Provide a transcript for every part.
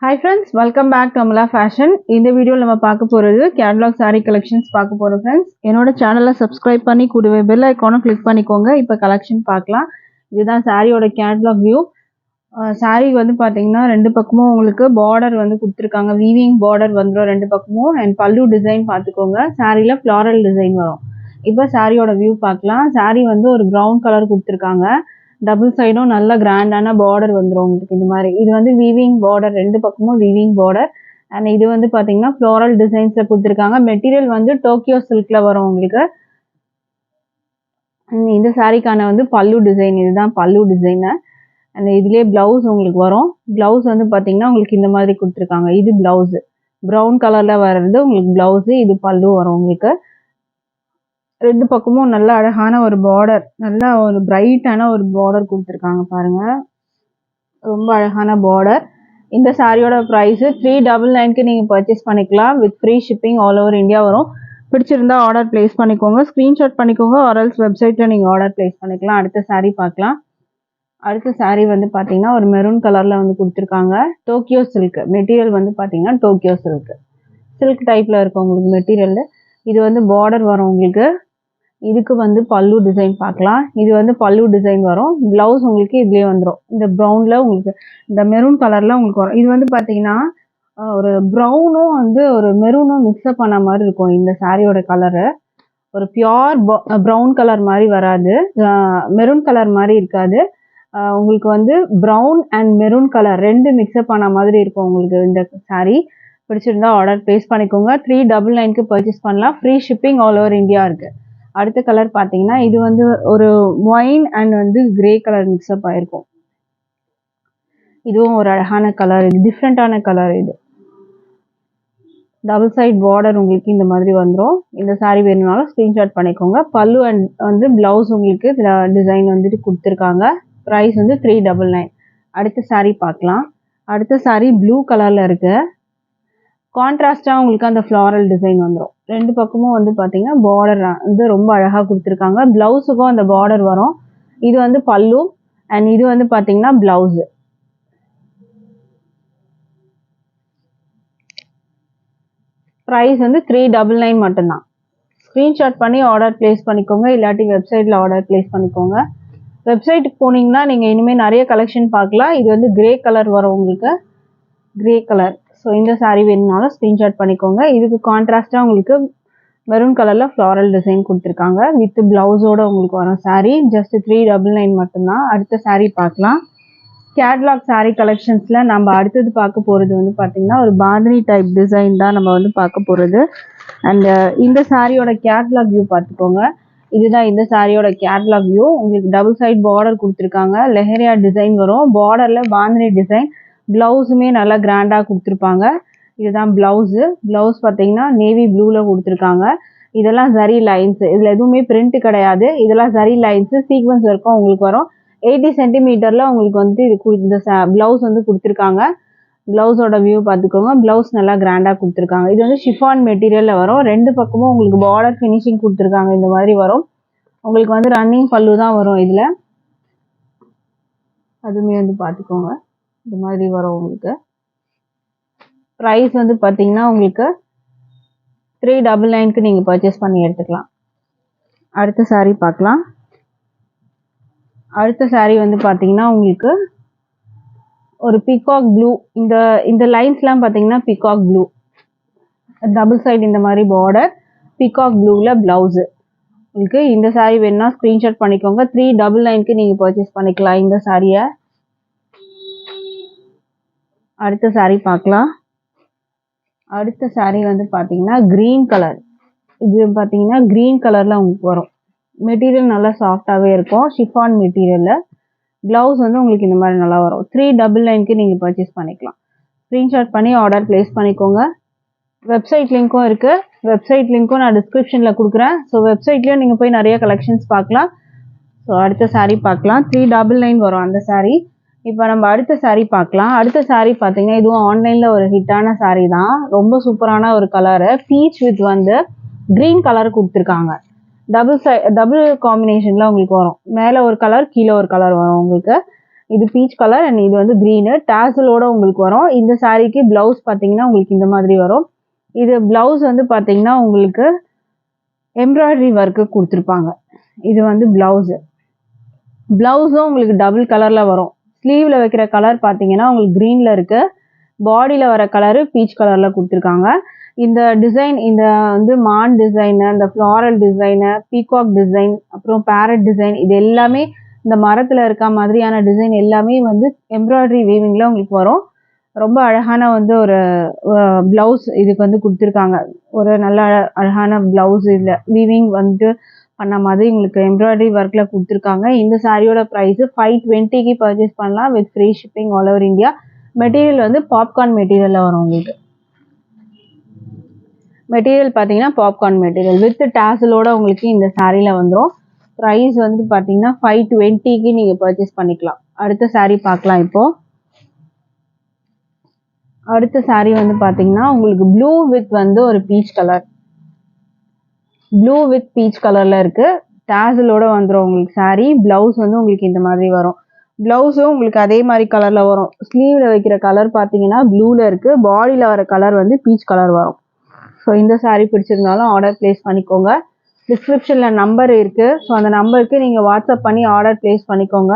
Hi friends, welcome back to Amala Fashion. இந்த வீடியோல நம்ம பார்க்க போறது catalog saree collections பார்க்க போறோம் friends. என்னோட சேனலை subscribe பண்ணி கூடவே bell icon click பண்ணிக்கோங்க. இப்போ collection பார்க்கலாம். இதுதான் சாரியோட catalog view. saree வந்து பாத்தீங்கன்னா ரெண்டு பக்கமும் உங்களுக்கு border வந்து கொடுத்திருக்காங்க. weaving border வந்துரும் ரெண்டு பக்கமும் and பல்லு டிசைன் பார்த்துக்கோங்க. சாரில floral design வரும். இப்போ சாரியோட view பார்க்கலாம். saree வந்து ஒரு brown color கொடுத்திருக்காங்க. டபுள் சைடும் நல்ல கிராண்டான பார்டர் வந்துடும் உங்களுக்கு இந்த மாதிரி. இது வந்து வீவிங் பார்டர், ரெண்டு பக்கமும் வீவிங் பார்டர். அண்ட் இது வந்து பார்த்தீங்கன்னா ஃப்ளோரல் டிசைன்ஸில் கொடுத்துருக்காங்க. மெட்டீரியல் வந்து டோக்கியோ சில்கில் வரும் உங்களுக்கு. இந்த சாரீக்கான வந்து பல்லு டிசைன், இதுதான் பல்லு டிசைனு. அண்ட் இதுலேயே ப்ளவுஸ் உங்களுக்கு வரும். ப்ளவுஸ் வந்து பார்த்தீங்கன்னா உங்களுக்கு இந்த மாதிரி கொடுத்துருக்காங்க. இது ப்ளவுஸு ப்ரௌன் கலரில் வர்றது உங்களுக்கு ப்ளவுஸு, இது பல்லு வரும் உங்களுக்கு. ரெண்டு பக்கமும் நல்ல அழகான ஒரு பார்டர், நல்ல ஒரு பிரைட்டான ஒரு பார்டர் கொடுத்துருக்காங்க பாருங்க, ரொம்ப அழகான பார்டர். இந்த சாரியோட ப்ரைஸ் 399க்கு நீங்கள் பர்ச்சேஸ் பண்ணிக்கலாம். With free shipping all over India வரும். பிடிச்சிருந்தா ஆர்டர் பிளேஸ் பண்ணிக்கோங்க, ஸ்க்ரீன்ஷாட் பண்ணிக்கோங்க, ஆர்எல்ஸ் வெப்சைட்டில் நீங்கள் ஆர்டர் பிளேஸ் பண்ணிக்கலாம். அடுத்த சாரீ பார்க்கலாம். அடுத்த சாரீ வந்து பார்த்தீங்கன்னா ஒரு மெரூன் கலரில் வந்து கொடுத்துருக்காங்க. டோக்கியோ சில்க் மெட்டீரியல் வந்து பார்த்தீங்கன்னா டோக்கியோ சில்க் டைப்பில் இருக்கும் உங்களுக்கு மெட்டீரியல். இது வந்து பார்டர் வரும் உங்களுக்கு. இதுக்கு வந்து பல்லு டிசைன் பார்க்கலாம். இது வந்து பல்லு டிசைன் வரும். ப்ளவுஸ் உங்களுக்கு இதுலேயே வந்துடும். இந்த ப்ரௌனில் உங்களுக்கு இந்த மெரூன் கலரில் உங்களுக்கு வரும். இது வந்து பார்த்தீங்கன்னா ஒரு ப்ரௌனும் வந்து ஒரு மெரூனும் மிக்ஸ்அப் பண்ண மாதிரி இருக்கும் இந்த சாரியோட கலரு. ஒரு பியோர் ப்ரௌன் கலர் மாதிரி வராது, மெரூன் கலர் மாதிரி இருக்காது. உங்களுக்கு வந்து ப்ரௌன் அண்ட் மெரூன் கலர் ரெண்டு மிக்ஸ்அப் பண்ண மாதிரி இருக்கும் உங்களுக்கு இந்த சாரீ. பிடிச்சிருந்தா ஆர்டர் பிளேஸ் பண்ணிக்கோங்க. 399க்கு பர்ச்சேஸ் பண்ணலாம். Free shipping all over India இருக்குது. அடுத்த கலர் பார்த்தீங்கன்னா இது வந்து ஒரு ஒயின் அண்ட் வந்து கிரே கலர் மிக்ஸ்அப் ஆயிருக்கும். இதுவும் ஒரு அழகான கலர், இது டிஃப்ரெண்டான கலர். இது டபுள் சைட் பார்டர் உங்களுக்கு இந்த மாதிரி வந்துடும். இந்த சாரீ வேணும்னாலும் ஸ்க்ரீன்ஷாட் பண்ணிக்கோங்க. பல்லு அண்ட் வந்து பிளவுஸ் உங்களுக்கு டிசைன் வந்துட்டு கொடுத்துருக்காங்க. ப்ரைஸ் வந்து 399. அடுத்த சாரீ பார்க்கலாம். அடுத்த சாரீ ப்ளூ கலரில் இருக்கு. கான்ட்ராஸ்டாக உங்களுக்கு அந்த ஃப்ளாரல் டிசைன் வந்துடும். ரெண்டு பக்கமும் வந்து பார்த்தீங்கன்னா பார்டர் வந்து ரொம்ப அழகாக கொடுத்துருக்காங்க. ப்ளவுஸுக்கும் அந்த பார்டர் வரும். இது வந்து பல்லு அண்ட் இது வந்து பார்த்தீங்கன்னா ப்ளவுஸு. ப்ரைஸ் வந்து 399 மட்டும்தான். ஸ்க்ரீன்ஷாட் பண்ணி ஆர்டர் பிளேஸ் பண்ணிக்கோங்க, இல்லாட்டி வெப்சைட்டில் ஆர்டர் பிளேஸ் பண்ணிக்கோங்க. வெப்சைட்டுக்கு போனீங்கன்னா நீங்கள் இனிமேல் நிறைய கலெக்ஷன் பார்க்கலாம். இது வந்து கிரே கலர் வரும் உங்களுக்கு, கிரே கலர். ஸோ இந்த சாரீ வேணும்னாலும் ஸ்க்ரீன்ஷாட் பண்ணிக்கோங்க. இதுக்கு கான்ட்ராஸ்டாக உங்களுக்கு மெரூன் கலரில் ஃப்ளாரல் டிசைன் கொடுத்துருக்காங்க. வித் ப்ளவுஸோடு உங்களுக்கு வரும் சாரீ. ஜஸ்ட் 399 மட்டும்தான். அடுத்த சாரீ பார்க்கலாம். கேட்லாக் சாரீ கலெக்ஷன்ஸில் நம்ம அடுத்தது பார்க்க போகிறது வந்து பார்த்திங்கன்னா ஒரு பாந்தினி டைப் டிசைன் தான் நம்ம வந்து பார்க்க போகிறது. அண்ட் இந்த சாரியோட கேட்லாக் வியூ பார்த்துக்கோங்க. இதுதான் இந்த சாரியோட கேட்லாக் வியூ. உங்களுக்கு டபுள் சைட் பார்டர் கொடுத்துருக்காங்க. லெஹரியா டிசைன் வரும். பார்டரில் பாந்தினி டிசைன். ப்ளவுஸுமே நல்லா கிராண்டாக கொடுத்துருப்பாங்க. இதுதான் ப்ளவுஸு. ப்ளவுஸ் பார்த்தீங்கன்னா நேவி ப்ளூவில் கொடுத்துருக்காங்க. இதெல்லாம் ஜரி லைன்ஸு, இதில் எதுவுமே பிரிண்ட் கிடையாது. இதெல்லாம் ஜரி லைன்ஸு, சீக்வன்ஸ் ஒர்க்கும் உங்களுக்கு வரும். 80 சென்டிமீட்டரில் உங்களுக்கு வந்துட்டு இது இந்த ப்ளவுஸ் வந்து கொடுத்துருக்காங்க. ப்ளவுஸோட வியூ பார்த்துக்கோங்க. ப்ளவுஸ் நல்லா கிராண்டாக கொடுத்துருக்காங்க. இது வந்து ஷிஃபான் மெட்டீரியலில் வரும். ரெண்டு பக்கமும் உங்களுக்கு பார்டர் ஃபினிஷிங் கொடுத்துருக்காங்க. இந்த மாதிரி வரும். உங்களுக்கு வந்து ரன்னிங் பல்லு தான் வரும் இதில். அதுவுமே வந்து பார்த்துக்கோங்க. இந்த மாதிரி வரும் உங்களுக்கு. ப்ரைஸ் வந்து பார்த்தீங்கன்னா உங்களுக்கு 399க்கு நீங்கள் பர்ச்சேஸ் பண்ணி எடுத்துக்கலாம். அடுத்த சாரீ பார்க்கலாம். அடுத்த சாரீ வந்து பார்த்தீங்கன்னா உங்களுக்கு ஒரு பீகாக் ப்ளூ. இந்த லைன்ஸ்லாம் பார்த்தீங்கன்னா பீகாக் ப்ளூ, டபுள் சைடு இந்த மாதிரி பார்டர், பீகாக் ப்ளூவில் ப்ளவுஸு. உங்களுக்கு இந்த சாரீ வேணும்னா ஸ்க்ரீன்ஷாட் பண்ணிக்கோங்க. 399க்கு நீங்கள் பர்ச்சேஸ் பண்ணிக்கலாம் இந்த சாரியை. அடுத்த சாரீ பார்க்கலாம். அடுத்த சாரீ வந்து பார்த்தீங்கன்னா க்ரீன் கலர். இது பார்த்தீங்கன்னா க்ரீன் கலரில் உங்களுக்கு வரும். மெட்டீரியல் நல்லா சாஃப்டாகவே இருக்கும், ஷிஃபான் மெட்டீரியலில். ப்ளவுஸ் வந்து உங்களுக்கு இந்த மாதிரி நல்லா வரும். 399க்கு நீங்கள் பர்ச்சேஸ் பண்ணிக்கலாம். ஸ்க்ரீன்ஷாட் பண்ணி ஆர்டர் பிளேஸ் பண்ணிக்கோங்க. வெப்சைட் லிங்க்கும் இருக்குது. வெப்சைட் லிங்க்கும் நான் டிஸ்கிரிப்ஷனில் கொடுக்குறேன். ஸோ வெப்சைட்லேயும் நீங்கள் போய் நிறைய கலெக்ஷன்ஸ் பார்க்கலாம். ஸோ அடுத்த சாரீ பார்க்கலாம். 399 வரும் அந்த சாரீ. இப்போ நம்ம அடுத்த சாரீ பார்க்கலாம். அடுத்த சாரீ பார்த்தீங்கன்னா இதுவும் ஆன்லைனில் ஒரு ஹிட்டான சாரீ தான். ரொம்ப சூப்பரான ஒரு கலரு, பீச் வித் வந்து க்ரீன் கலர் கொடுத்துருக்காங்க. டபுள் காம்பினேஷனில் உங்களுக்கு வரும். மேலே ஒரு கலர், கீழே ஒரு கலர் வரும் உங்களுக்கு. இது பீச் கலர் அண்ட் இது வந்து க்ரீனு டாசலோட உங்களுக்கு வரும். இந்த சாரீக்கு ப்ளவுஸ் பார்த்தீங்கன்னா உங்களுக்கு இந்த மாதிரி வரும். இது ப்ளவுஸ் வந்து பார்த்தீங்கன்னா உங்களுக்கு எம்ப்ராய்டரி ஒர்க்கு கொடுத்துருப்பாங்க. இது வந்து ப்ளவுஸும் உங்களுக்கு டபுள் கலரில் வரும். ஸ்லீவில் வைக்கிற கலர் பார்த்தீங்கன்னா உங்களுக்கு க்ரீனில் இருக்குது. பாடியில் வர கலரு பீச் கலரில் கொடுத்துருக்காங்க. இந்த டிசைன் இந்த வந்து மான் டிசைனு, இந்த ஃப்ளாரல் டிசைனு, பீகாக் டிசைன், அப்புறம் பேரட் டிசைன், இது எல்லாமே இந்த மரத்தில் இருக்க மாதிரியான டிசைன் எல்லாமே வந்து எம்ப்ராய்டரி வீவிங்கில் உங்களுக்கு வரும். ரொம்ப அழகான வந்து ஒரு ப்ளவுஸ் இதுக்கு வந்து கொடுத்துருக்காங்க. ஒரு நல்ல அழகான ப்ளவுஸ் இதில் வீவிங் வந்து பண்ண மாதிரி உங்களுக்கு எம்ப்ராய்டரி ஒர்க்கில் கொடுத்துருக்காங்க. இந்த சாரியோட ப்ரைஸு 520க்கு பர்ச்சேஸ் பண்ணலாம் with free shipping all over India. Material வந்து பாப்கார்ன் மெட்டீரியலில் வரும் உங்களுக்கு. மெட்டீரியல் பார்த்தீங்கன்னா பாப்கார்ன் மெட்டீரியல் வித் டாசலோட உங்களுக்கு இந்த சாரியில் வந்துடும். ப்ரைஸ் வந்து பார்த்தீங்கன்னா 520க்கு நீங்கள் பர்ச்சேஸ் பண்ணிக்கலாம். அடுத்த சாரீ பார்க்கலாம். இப்போது அடுத்த சாரீ வந்து பார்த்தீங்கன்னா உங்களுக்கு ப்ளூ வித் வந்து ஒரு peach colour, blue with beach கலரில் இருக்குது. டாசலோட வந்துடும் உங்களுக்கு சாரீ. ப்ளவுஸ் வந்து உங்களுக்கு இந்த மாதிரி வரும். ப்ளவுஸும் உங்களுக்கு அதே மாதிரி கலரில் வரும். ஸ்லீவில் வைக்கிற கலர் பார்த்தீங்கன்னா ப்ளூவில் இருக்குது. பாடியில் வர கலர் வந்து பீச் கலர் வரும். ஸோ இந்த சாரீ பிடிச்சிருந்தாலும் ஆர்டர் ப்ளேஸ் பண்ணிக்கோங்க. டிஸ்கிரிப்ஷனில் நம்பர் இருக்குது. ஸோ அந்த நம்பருக்கு நீங்கள் வாட்ஸ்அப் பண்ணி ஆர்டர் ப்ளேஸ் பண்ணிக்கோங்க.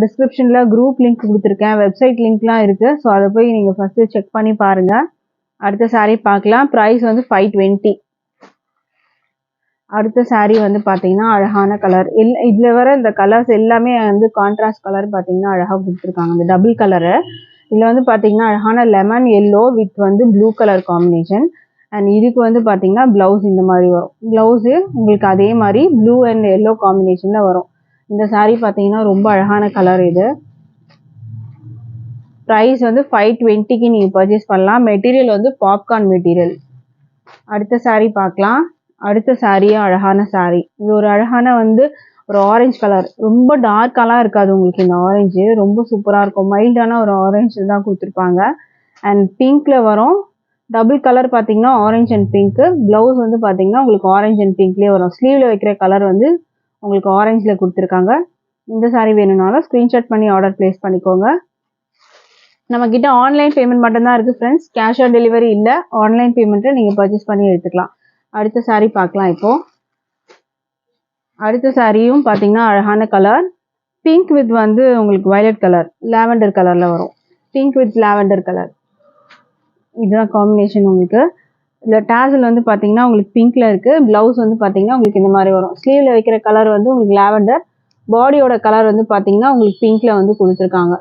டிஸ்கிரிப்ஷனில் குரூப் லிங்க் கொடுத்துருக்கேன், வெப்சைட் லிங்க்லாம் இருக்குது. ஸோ அதை போய் நீங்கள் ஃபஸ்ட்டு செக் பண்ணி பாருங்கள். அடுத்த சாரீ பார்க்கலாம். ப்ரைஸ் வந்து 520. அடுத்த சாரீ வந்து பார்த்தீங்கன்னா அழகான கலர். இதில் வர இந்த கலர்ஸ் எல்லாமே வந்து கான்ட்ராஸ்ட் கலர் பார்த்தீங்கன்னா அழகாக கொடுத்துருக்காங்க. இந்த டபுள் கலரு இதில் வந்து பார்த்தீங்கன்னா அழகான லெமன் எல்லோ வித் வந்து ப்ளூ கலர் காம்பினேஷன். அண்ட் இதுக்கு வந்து பார்த்தீங்கன்னா ப்ளவுஸ் இந்த மாதிரி வரும். ப்ளவுஸு உங்களுக்கு அதே மாதிரி ப்ளூ அண்ட் எல்லோ காம்பினேஷனில் வரும். இந்த சாரீ பார்த்தீங்கன்னா ரொம்ப அழகான கலர். இது ப்ரைஸ் வந்து 520க்கு நீங்கள் பர்ச்சேஸ் பண்ணலாம். மெட்டீரியல் வந்து பாப்கார்ன் மெட்டீரியல். அடுத்த சாரீ பார்க்கலாம். அடுத்த சாரியும் அழகான சாரீ. இது ஒரு அழகான வந்து ஒரு ஆரஞ்சு கலர், ரொம்ப டார்க்காலாம் இருக்காது உங்களுக்கு. இந்த ஆரஞ்சு ரொம்ப சூப்பராக இருக்கும். மைல்டான ஒரு ஆரஞ்சு தான் கொடுத்துருப்பாங்க. அண்ட் பிங்க்கில் வரும். டபுள் கலர் பார்த்தீங்கன்னா ஆரஞ்ச் அண்ட் பிங்க்கு. ப்ளவுஸ் வந்து பார்த்தீங்கன்னா உங்களுக்கு ஆரஞ்ச் அண்ட் பிங்க்லேயே வரும். ஸ்லீவில் வைக்கிற கலர் வந்து உங்களுக்கு ஆரஞ்சில் கொடுத்துருக்காங்க. இந்த சாரீ வேணும்னாலும் ஸ்க்ரீன்ஷாட் பண்ணி ஆர்டர் ப்ளேஸ் பண்ணிக்கோங்க. நம்மக்கிட்ட ஆன்லைன் பேமெண்ட் மட்டும்தான் இருக்குது ஃப்ரெண்ட்ஸ். கேஷ் ஆன் டெலிவரி இல்லை. ஆன்லைன் பேமெண்ட்டை நீங்கள் பர்ச்சேஸ் பண்ணி எடுத்துக்கலாம். அடுத்த சாரீ பார்க்கலாம். இப்போது அடுத்த சாரியும் பார்த்தீங்கன்னா அழகான கலர். பிங்க் வித் வந்து உங்களுக்கு வயலட் கலர், லாவெண்டர் கலரில் வரும். பிங்க் வித் லாவெண்டர் கலர் இதுதான் காம்பினேஷன் உங்களுக்கு. இதில் டாசல் வந்து பார்த்தீங்கன்னா உங்களுக்கு பிங்க்கில் இருக்குது. ப்ளவுஸ் வந்து பார்த்தீங்கன்னா உங்களுக்கு இந்த மாதிரி வரும். ஸ்லீவில் வைக்கிற கலர் வந்து உங்களுக்கு லாவெண்டர், பாடியோட கலர் வந்து பார்த்தீங்கன்னா உங்களுக்கு பிங்க்கில் வந்து கொடுத்துருக்காங்க.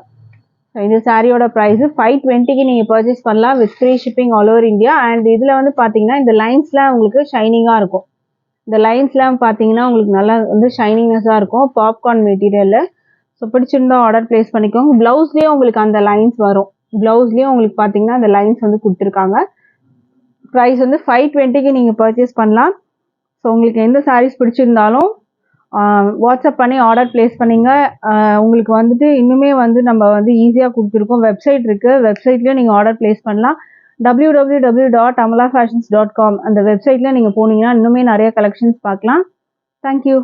இந்த சாரியோட ப்ரைஸு 520க்கு நீங்கள் பர்ச்சேஸ் பண்ணலாம் with free shipping all over India. And இதில் வந்து பார்த்தீங்கன்னா இந்த லைன்ஸ்லாம் உங்களுக்கு ஷைனிங்காக இருக்கும். இந்த லைன்ஸ்லாம் பார்த்தீங்கன்னா உங்களுக்கு நல்லா வந்து ஷைனிங்னஸாக இருக்கும் பாப்கார்ன் மெட்டீரியலில். ஸோ பிடிச்சிருந்தா ஆர்டர் ப்ளேஸ் பண்ணிக்கோங்க. ப்ளவுஸ்லேயே உங்களுக்கு அந்த லைன்ஸ் வரும். ப்ளவுஸ்லேயும் உங்களுக்கு பார்த்தீங்கன்னா அந்த லைன்ஸ் வந்து கொடுத்துருக்காங்க. ப்ரைஸ் வந்து 520க்கு நீங்கள் பர்ச்சேஸ் பண்ணலாம். ஸோ உங்களுக்கு எந்த சாரீஸ் பிடிச்சிருந்தாலும் வாட்ஸ்அப் பண்ணி ஆர்டர் ப்ளேஸ் பண்ணிங்க. உங்களுக்கு வந்துட்டு இன்னுமே வந்து நம்ம வந்து ஈஸியாக கொடுத்துருக்கோம். வெப்சைட் இருக்குது. வெப்சைட்லேயும் நீங்கள் ஆர்டர் ப்ளேஸ் பண்ணலாம். www.amalafashions.com அந்த வெப்சைட்டில் நீங்கள் போனீங்கன்னா இன்னுமே நிறைய கலெக்ஷன்ஸ் பார்க்கலாம். தேங்க்யூ.